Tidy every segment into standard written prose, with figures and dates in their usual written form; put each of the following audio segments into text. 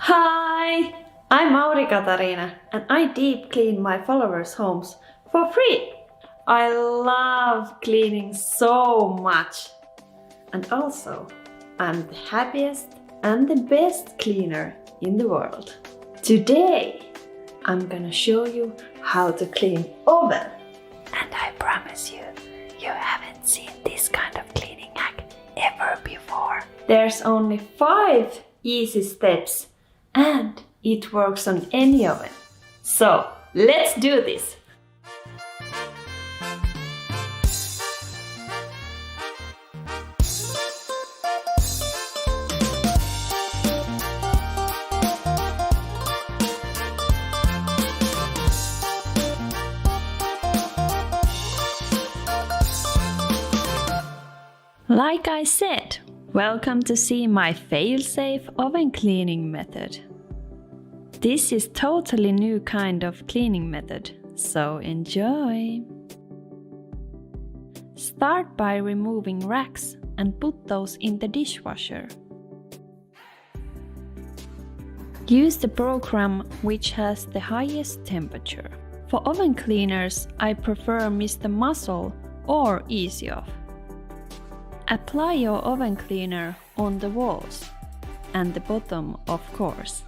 Hi, I'm Mauri Katarina and I deep clean my followers' homes for free. I love cleaning so much. And also, I'm the happiest and the best cleaner in the world. Today, I'm gonna show you how to clean oven. And I promise you, you haven't seen this kind of cleaning hack ever before. There's only 5 easy steps and it works on any oven. So, let's do this! Like I said, welcome to see my fail-safe oven cleaning method. This is totally new kind of cleaning method, so enjoy! Start by removing racks and put those in the dishwasher. Use the program which has the highest temperature. For oven cleaners, I prefer Mr. Muscle or Easy Off. Apply your oven cleaner on the walls and the bottom, of course.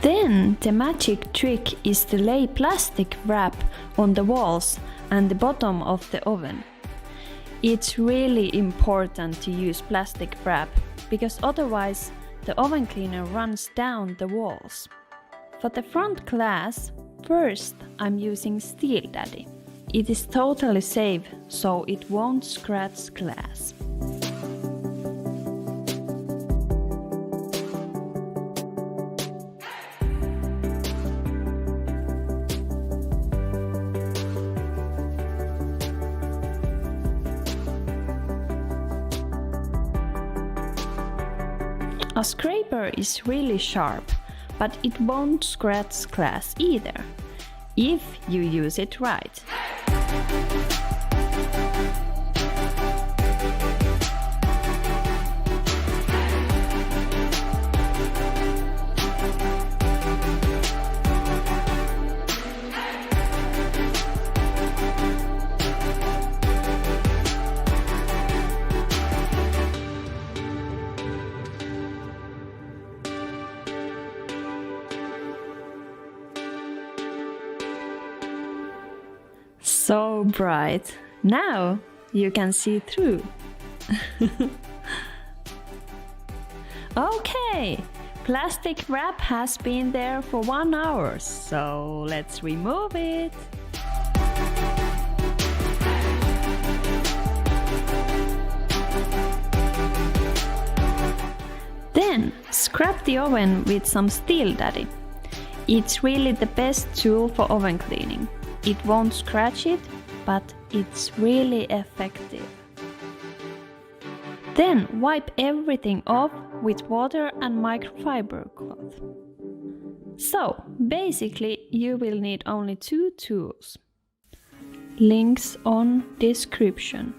Then the magic trick is to lay plastic wrap on the walls and the bottom of the oven. It's really important to use plastic wrap because otherwise the oven cleaner runs down the walls. For the front glass, first I'm using Steel Daddy. It is totally safe, so it won't scratch glass. A scraper is really sharp, but it won't scratch glass either, if you use it right. So bright. Now you can see through. Okay, plastic wrap has been there for 1 hour, so let's remove it. Then scrub the oven with some Steel Daddy. It's really the best tool for oven cleaning. It won't scratch it, but it's really effective. Then wipe everything off with water and microfiber cloth. So basically you will need only 2 tools. Links on description.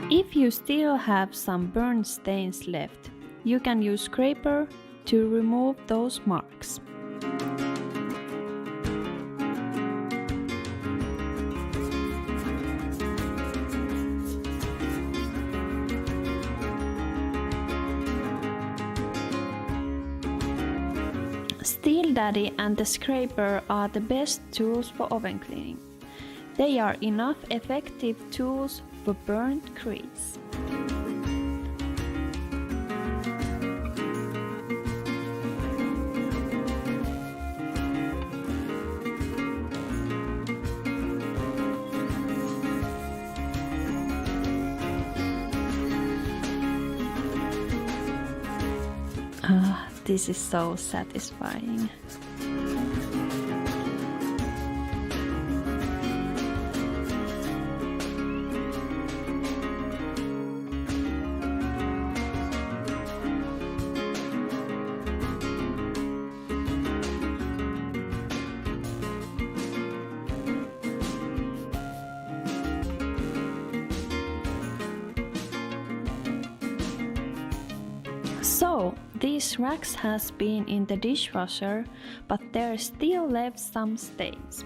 If you still have some burnt stains left, you can use scraper to remove those marks. Steel Daddy and the scraper are the best tools for oven cleaning. They are enough effective tools for burnt grease. This is so satisfying. So, these racks has been in the dishwasher, but there still left some stains.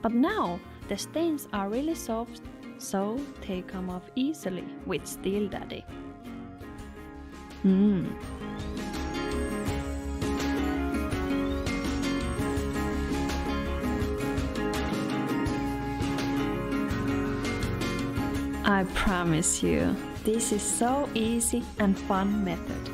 But now the stains are really soft, so they come off easily with Steel Daddy. I promise you, this is so easy and fun method.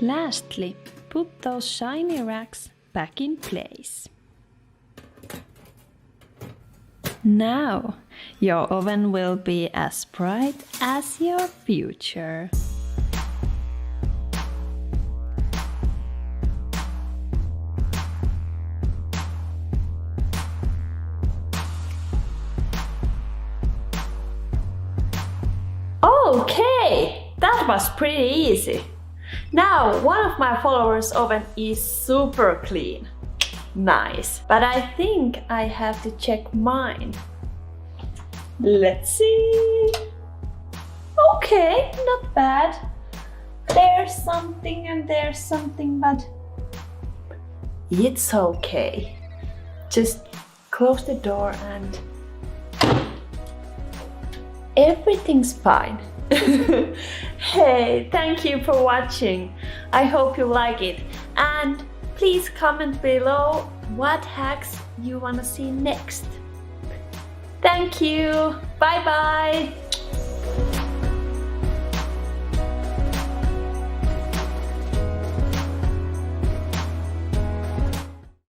Lastly, put those shiny racks back in place. Now, your oven will be as bright as your future. Okay, that was pretty easy. Now, one of my followers' oven is super clean. Nice. But I think I have to check mine. Let's see. Okay, not bad. There's something and there's something, but it's okay. Just close the door and everything's fine. Hey, thank you for watching. I hope you like it. And please comment below what hacks you want to see next. Thank you. Bye bye.